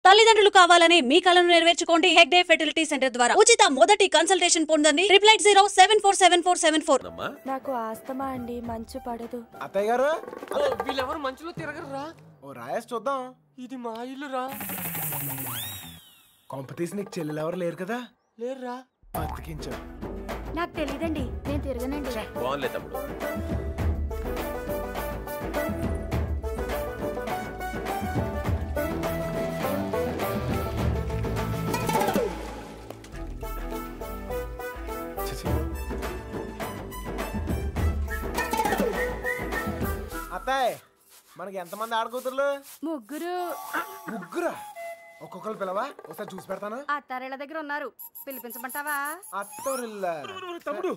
తల్లిదండ్రులు కావాలని మీ కలను నెరవేర్చుకోండి హెగ్డే ఫెర్టిలిటీ సెంటర్ ద్వారా ఉచిత మొదటి కన్సల్టేషన్ పొందండి 8807447474. నాకు ఆస్తమా అండి, మంచు పడదు. అత్తయ్య గారు వీళ్ళెవరు మంచులో తిరగరురా. ఓ రాయేసి చూద్దాం. ఇది మా ఇల్లురా. కాంపిటీషన్ నీకు చెల్లెలు ఎవరు లేరు కదా? లేరురా. బతికించు. నాకు తెలియదండి, నేను తిరగనండి. బాగుంది తమ్ముడు. అత్తాయ్ మనకి ఎంతమంది ఆడకూతుర్లు? ముగ్గురు. ముగ్గురా? ఒక్కొక్కరు పిలవా, ఒకసారి చూసి పెడతాను. అత్తారేళ్ళ దగ్గర ఉన్నారు, పిలిపించమంటావా? అత్తోరిల్లా తమ్ముడు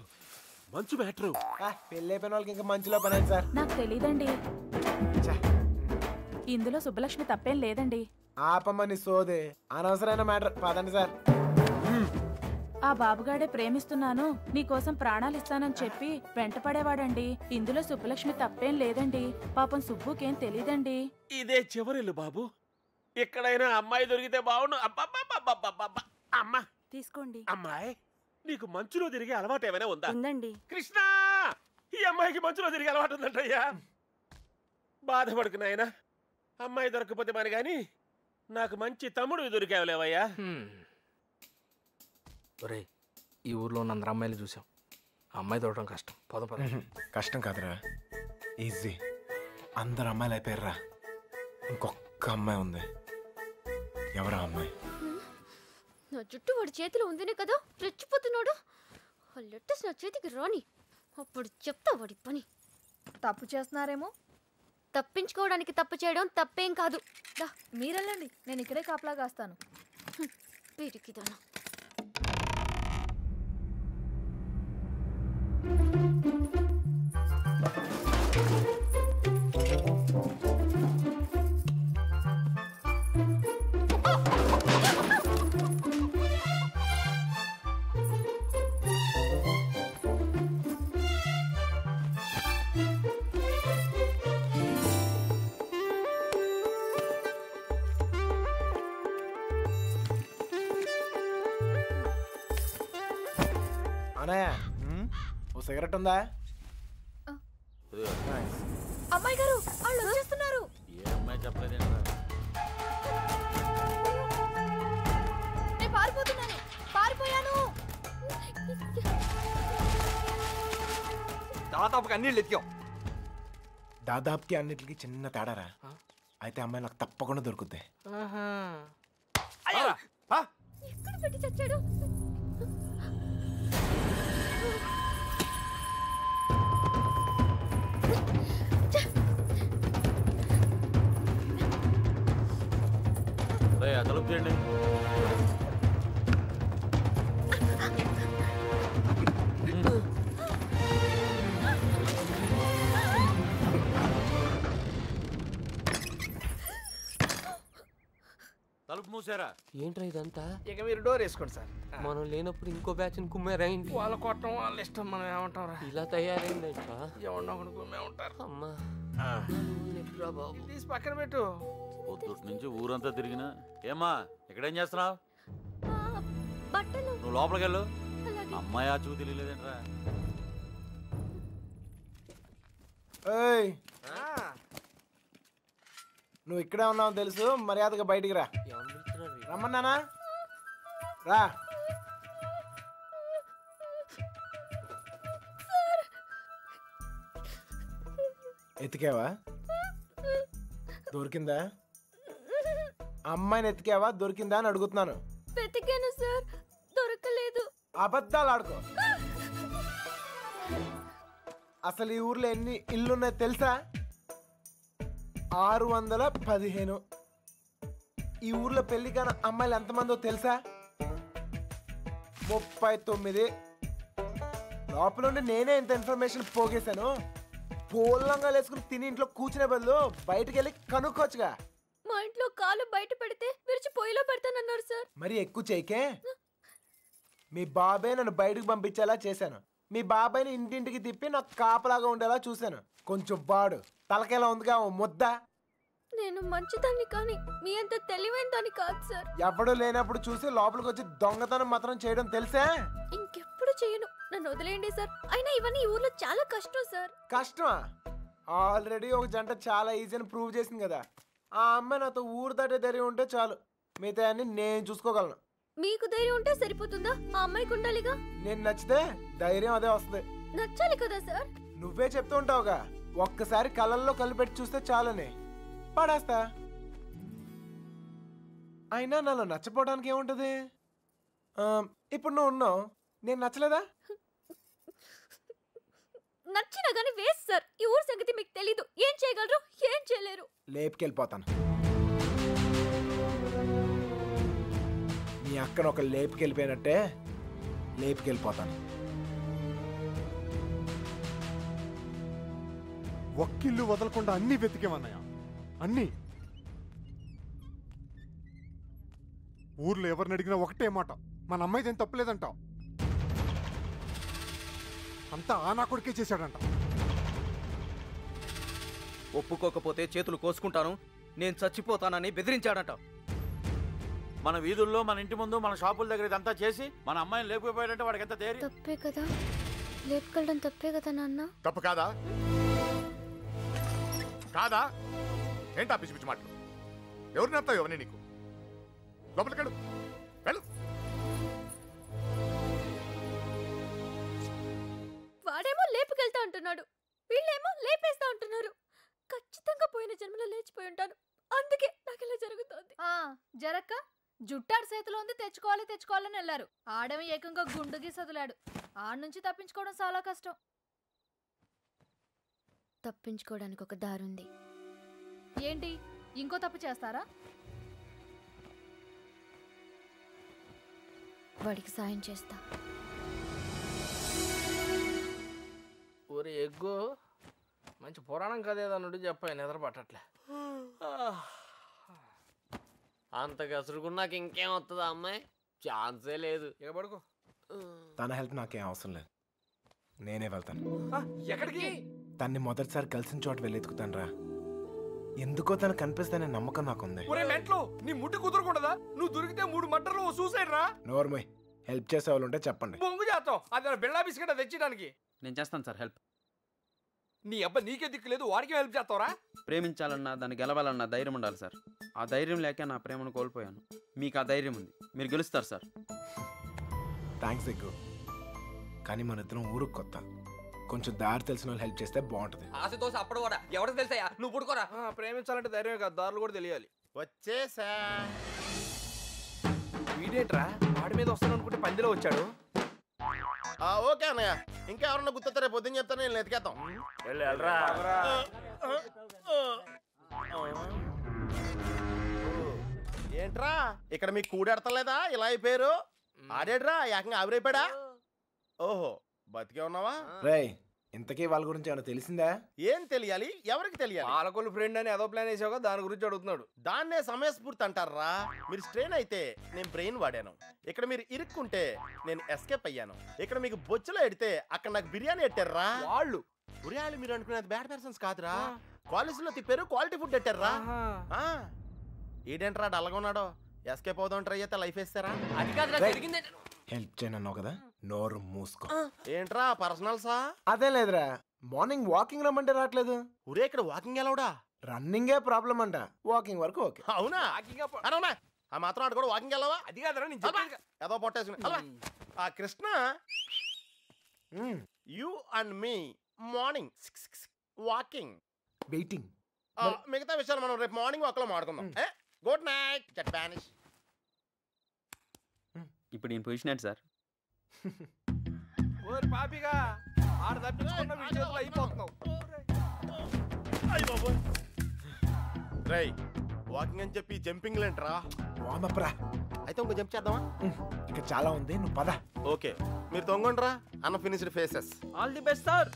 మంచు మ్యాటరు. పెళ్ళి అయిపోయిన వాళ్ళకి ఇంకా మంచిలో పని అయింది సార్. నాకు తెలీదండి. ఇందులో సుబ్బలక్ష్మి తప్పేం లేదండి. ఆపమ్మని సోదే అనవసరమైన మ్యాటర్. పదండి సార్. ఆ బాబుగాడే ప్రేమిస్తున్నాను, నీకోసం ప్రాణాలు ఇస్తానని చెప్పి వెంటపడేవాడండి. ఇందులో సుబ్బలక్ష్మి తప్పేం లేదండి. పాపం సుబ్బుకేం తెలీదండి. ఇదే చివరిల్లు బాబు. ఎక్కడైనా అమ్మాయి దొరికితే బాగుండు. అమ్మా తీసుకోండి. అమ్మాయి, నీకు మంచులో తిరిగే అలవాటు ఏమైనా ఉందా? ఉందండి. కృష్ణ, ఈ అమ్మాయికి మంచులో తిరిగే అలవాటు ఉందంటయ్యా. బాధపడుకు నాయనా, అమ్మాయి దొరకపోతే మరి గాని నాకు మంచి తమ్ముడు దొరికావులేవయ్యా. ఒరేయ్, ఈ ఊర్లో ఉన్న అందరు అమ్మాయిలు చూసాం. అమ్మాయి దొరకడం కష్టం. పద పద. కష్టం కాదురా, ఈజీ. అందరు అమ్మాయిలు అయిపోయారా, ఇంకొక అమ్మాయి ఉంది. ఎవరా అమ్మాయి? నా జుట్టు వాడి చేతిలో ఉందినే కదా రెచ్చిపోతున్నాడు. ఆ లెటర్స్ నా చేతికి రాని, అప్పుడు చెప్తా వాడి పని. తప్పు చేస్తున్నారేమో. తప్పించుకోవడానికి తప్పు చేయడం తప్పేం కాదు. మీరెళ్ళండి, నేను ఇక్కడే కాపలా కాస్తాను. పిరికిదానా. అనయ్య, ఓ సిగరెట్ ఉందా? అమ్మాయి గారు వాళ్ళు వచ్చేస్తున్నారు. ఏ అమ్మాయి చెప్పలేదు. నేను పారిపోతున్నాను, పారిపోయాను. దాదాపుగా అన్ని ఎత్తికాం. దాదాపుకి అన్నిటికి చిన్న తేడారా. అయితే అమ్మాయి నాకు తప్పకుండా దొరుకుతాయి. ఎక్కడ పెట్టి చచ్చాడు? తలుపు చేయండి. తలుపు మూసారా? ఏంట్రా ఇదంతా? ఇక మీరు డోర్ వేసుకోండి సార్. మనం లేనప్పుడు ఇంకో బ్యాచ్ కుమ్మేరైంది. వాళ్ళ కొట్టం వాళ్ళ ఇష్టం, మనం ఏమంటాం? ఇలా తయారైంది. ఎవరినో ఒకటి కుమ్మే ఉంటారు. అమ్మా బాబు, తీసి పక్కన పెట్టు. పొద్దుటి నుంచి ఊరంతా తిరిగినా. ఏమ్మా ఇక్కడేం చేస్తున్నావు? బట్టలు. నువ్వు లోపలికి వెళ్ళు. అమ్మాయి ఆ చూ తెలియలేదేంట్రా? నువ్వు ఇక్కడే ఉన్నావు తెలుసు, మర్యాదగా బయటికి రా. రమ్మన్నానా? రా. ఎతికావా? దొరికిందా? అమ్మాయిని ఎతికావా? దొరికిందా అని అడుగుతున్నాను. వెతికాను సార్, దొరకలేదు. అబద్ధాలు ఆడుకో. అసలు ఈ ఊర్లో ఎన్ని ఇల్లున్నాయో తెలుసా? 615. ఈ ఊర్లో పెళ్లి కాని అమ్మాయిలు ఎంతమందో తెలుసా? 39. లోపల ఉండి నేనే ఇంత ఇన్ఫర్మేషన్ పోగేశాను. పోలంగా వేసుకుని తిని ఇంట్లో కూర్చునే బదులు బయటకు వెళ్ళి కనుక్కోవచ్చుగా. మా ఇంట్లో కాలు బయట పెడితే విరిచి పొయ్యిలో పెడతానన్నారు సార్. మరి ఎక్కువ చేయకే. మీ బాబాయ్ నన్ను బయటకు పంపించేలా చేశాను. మీ బాబాయ్ని ఇంటింటికి తిప్పి నాకు కాపలాగా ఉండేలా చూశాను. కొంచెం వాడు తలకేలా ఉందిగా ఓ ముద్ద. నేను మంచిదాన్ని కానీ మీ అంత తెలివైన దాన్ని కాదు సార్. ఎవడు లేనప్పుడు చూసి లోపలికి వచ్చి దొంగతనం మాత్రం చేయడం తెలుసా? ఇంకెప్పుడు చేయను. నన్ను వదిలేయండి సార్. అయినా ఇవన్నీ ఈ ఊర్లో చాలా కష్టం సార్. కష్టమా? ఆల్రెడీ ఒక జంట చాలా ఈజీ అని ప్రూవ్ చేసింది కదా. ఆ అమ్మాయి నాతో ఊరు దాటే ధైర్యం ఉంటే చాలు, మిగతా అన్ని నేను చూసుకోగలను. మీకు ధైర్యం ఉంటే సరిపోతుందా? ఆ అమ్మాయికి ఉండాలిగా. నేను నచ్చితే ధైర్యం అదే వస్తుంది. నచ్చాలి కదా సార్. నువ్వే చెప్తూ ఉంటావుగా, ఒక్కసారి కళ్ళల్లో కళ్ళు పెట్టి చూస్తే చాలని. పడేస్తా. అయినా నాలో నచ్చపోవడానికి ఏముంటది? ఇప్పుడు నువ్వు ఉన్నావు, నేను నచ్చలేదా? నచ్చినా గానీ వేస్ట్ సార్. ఈ ఊరు సంగతి మీకు తెలీదు. ఏం చేయగలరు, ఏం చేయలేరు. లేపుకెళ్ళిపోతాను. నీ అక్కను ఒక లేపుకెళ్ళిపోయినట్టే లేపుకెళ్ళిపోతాను. ఒక్కిల్లు వదలకుండా అన్ని వెతికేమన్నాయా? అన్ని. ఊర్లో ఎవరిని అడిగినా ఒకటే మాట, మన అమ్మాయిది ఏం తప్పలేదంటావు. అంతా ఆనా కొడుకే చేశాడంట. ఒప్పుకోకపోతే చేతులు కోసుకుంటాను, నేను చచ్చిపోతానని బెదిరించాడట. మన వీధుల్లో, మన ఇంటి ముందు, మన షాపుల దగ్గర ఇదంతా చేసి మన అమ్మాయిని లేకపోయాడంటే వాడికి ఎంత ధైర్యం? తప్పే కదా, లేపుకెళ్ళడం తప్పే కదా నాన్న. తప్పు కాదా? కాదా? ఏంటా పిచ్చి పిచ్చి మాటలు? ఎవరు నేర్తావు ఎవరిని నీకు? లోపలికెళ్ళు, వెళ్ళు. వాడేమో లేపుకెళ్తా అంటున్నాడు, వీళ్ళేమో లేపేస్తా అంటున్నారు. ఖచ్చితంగా పోయిన జన్మలో లేచిపోయి ఉంటాను, అందుకే నాకు ఇలా జరుగుతోంది. జరక్క జుట్టాడు చేతిలో ఉంది, తెచ్చుకోవాలని వెళ్ళారు. ఆడమి ఏకంగా గుండుకి సదులాడు. ఆడ నుంచి తప్పించుకోవడం చాలా కష్టం. తప్పించుకోవడానికి ఒక దారుంది. ఏంటి, ఇంకో తప్పు చేస్తారా? వాడికి సాయం చేస్తా. ఊరి ఎగ్గు మంచి పురాణం కదేదన్నుడు చెప్పాయి, నిద్ర పట్టట్లే. అంత కసురుకున్నాక ఇంకేం వస్తుందా అమ్మాయి? ఛాన్సే లేదు. ఇక పడుకో. తన హెల్ప్ నాకేం అవసరం లేదు, నేనే వెళ్తాను. ఎక్కడికి? తన్ని మొదటిసారి కలిసిన చోట వెళ్ళి ఎత్తుకుతాను రా. ఎందుకో తను కనిపిస్తానే నమ్మకం నాకుంది. ఒరే మెంట్లో, నీ ముట్టి కుదరకూడదా? నువ్వు దొరికితే 3 మర్డర్లు సూసైడ్ రా. నోర్మోయ్, హెల్ప్ చేసే వాళ్ళు ఉంటే చెప్పండి. బొంగు చేస్తాం, అది బిళ్ళా బిస్కెట్ తెచ్చడానికి. నేను చేస్తాను సార్ హెల్ప్. నీ అబ్బా నీకే దిక్కులేదు, వాడికి హెల్ప్ చేస్తావరా? ప్రేమించాలన్నా, దాన్ని గెలవాలన్నా ధైర్యం ఉండాలి సార్. ఆ ధైర్యం లేక నా ప్రేమను కోల్పోయాను. మీకు ఆ ధైర్యం ఉంది, మీరు గెలుస్తారు సార్. థ్యాంక్స్ ఎగ్గు, కానీ మన ఇద్దరం ఊరుకు కొత్త, కొంచెం దారి తెలిసిన వాళ్ళు హెల్ప్ చేస్తే బాగుంటుంది. ఆశతో అప్పుడు కూడా ఎవరికి తెలుసా? నువ్వు పుడుకోరా. ప్రేమించాలంటే ధైర్యం కాదు, దారులు కూడా తెలియాలి. వచ్చేసా. వీడేంట్రా వాడి మీద వస్తాను అనుకుంటే పందిలో వచ్చాడు. ఓకే అన్నయ్య, ఇంకా ఎవరన్నా గుర్తొస్తే రేపు పొద్దున్న చెప్తాను, నేను ఎతికేద్దాం. ఏంట్రా ఇక్కడ మీకు కూడెడతలేదా? ఇలా అయిపోయారు. ఆడేడ్రా ఏకంగా ఆవిరైపోయాడా? ఓహో, బతికే ఉన్నావా? రేయ్, ఇంతకీ వాళ్ళ గురించి ఏమైనా తెలిసిందా? ఏం తెలియాలి? ఎవరికి తెలియాలి? పాలకొల్లు ఫ్రెండ్ అని ఏదో ప్లాన్ వేసావుగా, దాని గురించి అడుగుతున్నాడు. దాన్నే సమయస్ఫూర్తి అంటారా? మీరు స్ట్రెయిన్ అయితే నేను బ్రెయిన్ వాడాను. ఇక్కడ మీరు ఇరుక్కుంటే నేను ఎస్కేప్ అయ్యాను. ఇక్కడ మీకు బొచ్చులో ఎడితే అక్కడ నాకు బిర్యానీ ఎట్టారా వాళ్ళు. ఉరియాలు మీరు అనుకునేది బ్యాడ్ పర్సన్స్ కాదురా, కాలేజీలో తిప్పారు, క్వాలిటీ ఫుడ్ ఎట్టారా. ఏంటంటారా డల్గా ఉన్నాడో? ఎస్కేప్ అవుదాం ట్రై అయితే లైఫ్ వేస్తారా? అది కాదు జరిగింది. హెల్ప్ చేయనన్నావు కదా, నోరు మూసుకో. ఏంట్రా పర్సనల్సా? అదే లేదురా, మార్నింగ్ వాకింగ్ రమ్మంటే రావట్లేదు. ఊరే ఇక్కడ వాకింగ్ ఎలావుడా? రన్నింగే ప్రాబ్లం అంట, వాకింగ్ వరకు ఓకే. అవునా? అవునా? ఆ మాత్రం ఆడు కూడా వాకింగ్ వెళ్ళవా? అది కాదురా నేను చెప్పేది. ఏదో పొట్టేసుకుని ఆ Krishna, you and me morning walking waiting. మిగతా విషయాలు మనం రేపు మార్నింగ్ వాక్ లో మాట్లాడుకుందాం. గుడ్ నైట్ జట్ బానిష్. ఇప్పుడు నేను పొజిషన్ ఏంటి సార్? ఓరి పాపిగా ఆడ తప్పించుకున్న విషయంలో అయిపోతున్నావు. రై వాకింగ్ అని చెప్పి జంపింగ్ లేంట్రా? వామప్రా. అయితే ఇంకో జంప్ చేద్దామా? ఇక చాలా ఉంది, నువ్వు పద. ఓకే, మీరు తొంగండ్రా. Unfinished faces. All the best sir.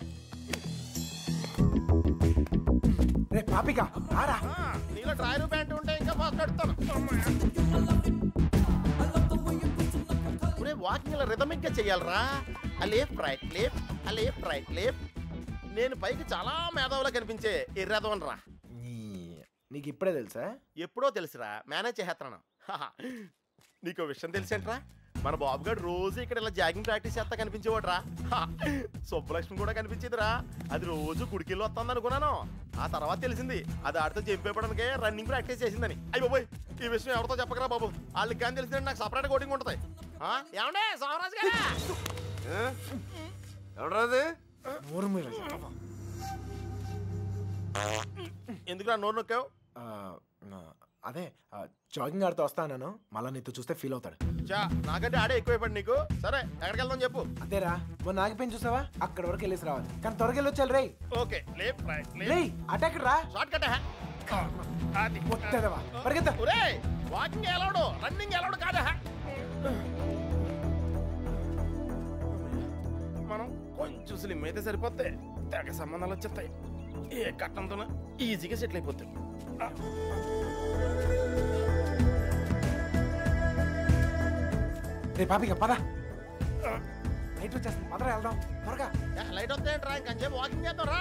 రే పాపిగా రారా. నీలో డ్రైవర్ ప్యాంట్ ఉంటే ఇంకా ఫాస్ట్ నడుస్తాను. వాకింగ్ ఇలా రిథమిక్ గా చెయ్యాలరా. Left right left, left right left. నేను పైకి చాలా మేధావులా కనిపించే ఎర్రదవనరా. నీకు ఇప్పుడే తెలుసా? ఎప్పుడో తెలుసురా, మేనేజ్ చేస్తున్నాను. నీకు విషయం తెలిసేంట్రా, మన బాబు గారు రోజు ఇక్కడ ఇలా జాగింగ్ ప్రాక్టీస్ చేస్తా కనిపించేవాడురా. సుబ్బలక్ష్మి కూడా కనిపించేదిరా. అది రోజు గుడికెళ్ళి వస్తుంది అనుకున్నాను. ఆ తర్వాత తెలిసింది అది ఆడితో జంపేయడానికే రన్నింగ్ ప్రాక్టీస్ చేసిందని. అయ్యి బాబోయ్, ఈ విషయం ఎవరితో చెప్పకరా బాబు. వాళ్ళకి కానీ తెలిసిందంటే నాకు సపరేట్ కోటింగ్ ఉంటుంది. ఏమండే సోమరాజు గారా? ఎవరాది? ఎందుకురా నోరు నొక్కావు? అదే జాగింగ్ ఆడితో వస్తా అన్నాను, మళ్ళీ నీతో చూస్తే ఫీల్ అవుతాడు. నాకంటే ఆడే ఎక్కువైపోయింది నీకు. సరే ఎక్కడికి వెళ్దాం చెప్పు. అదేరా మొన్న నాగిపోయిన చూసావా, అక్కడ వరకు వెళ్ళేసి రావాలి. కానీ త్వరగా వెళ్ళొచ్చాలి రే. ఓకే లేఫ్ట్ రైట్ అటాక్ రా. Short cut. పరిగెత్తా. వాకింగ్ ఎలవడు, రన్నింగ్ ఎలవడు కాదా. మనం కొంచెం స్లిమ్ అయితే సరిపోతే తెగ సంబంధాలు వచ్చేస్తాయి. ఏ కట్టంతో ఈజీగా సెటిల్ అయిపోతాయి. రే పాపిక పద, లైట్ వచ్చేస్తుంది, పదరా వెళ్దాం త్వరగా. లైట్ వస్తాయంట్రా, ఇంకొంచెం వాకింగ్ చేద్దాం రా.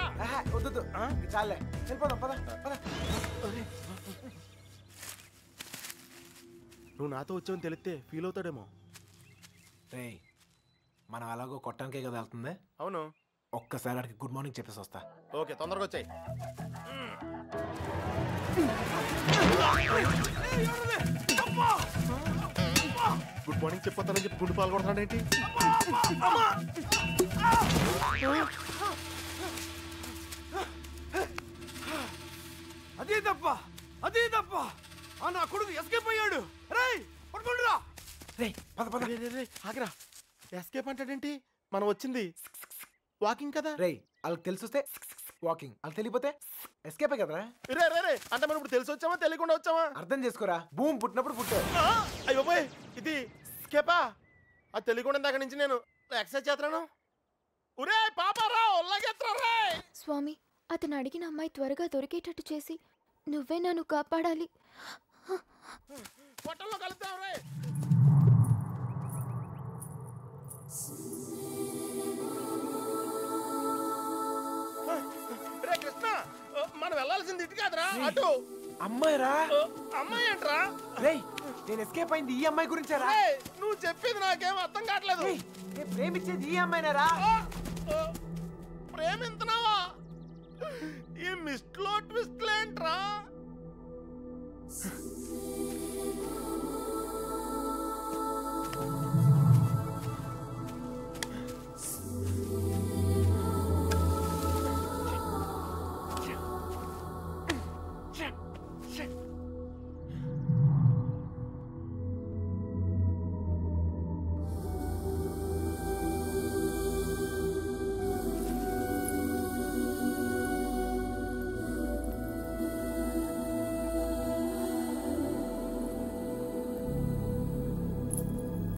వద్దు చాలే, వెళ్ళిపోదాం పద పద. నువ్వు నాతో వచ్చావని తెలిస్తే ఫీల్ అవుతాడేమో. రే మనం అలాగో కొట్టడానికే కదా వెళ్తుంది. అవును, ఒక్కసారి అడిగి గుడ్ మార్నింగ్ చెప్పేసి వస్తా. ఓకే తొందరగా వచ్చాయి. గుడ్ మార్నింగ్ చెప్పొస్తానని చెప్పి గుండు పాలు కొడతాడేంటి? అదే తప్ప నా కొడుకు ఎస్కేప్ అయ్యాడు. రేయ్ పట్టుకోండిరా. రే పద పద. ఆగిరా, ఎస్కేప్ అంటాడేంటి? మనం వచ్చింది వాకింగ్ కదా. రే వాళ్ళకి తెలిసి వస్తే వాకింగ్, వాళ్ళకి తెలియపోతే ఎస్కేపే కదరా. రే అంటే మనం ఇప్పుడు తెలిసి వచ్చామా తెలియకుండా వచ్చామా? అర్థం చేసుకోరా, భూమి పుట్టినప్పుడు పుట్టారు. అయ్యో బాయ్, ఇది స్కేపా? అది తెలియకుండా దగ్గర నుంచి నేను ఎక్సర్సైజ్ చేస్తున్నాను. ఒరే పాపారా, ఒళ్ళగెత్తరా. స్వామి, అతను అడిగిన అమ్మాయి త్వరగా దొరికేటట్టు చేసి నువ్వే నన్ను కాపాడాలి. పొట్టల్లో కలుద్దాం రే. రే కృష్ణ, మనం వెళ్ళాల్సింది ఇటు కాదురా, అటు. అమ్మాయి రా. అమ్మాయి ఏంట్రా? రే నేను ఎస్కేప్ అయింది ఈ అమ్మాయి గురించారా? నువ్వు చెప్పేది నాకేం అర్థం కావట్లేదు. నేను ప్రేమించేది ఈ అమ్మాయినారా? ప్రేమింతున్నావా? ఈ మిస్ట్లో ట్విస్ట్ ఏంట్రా?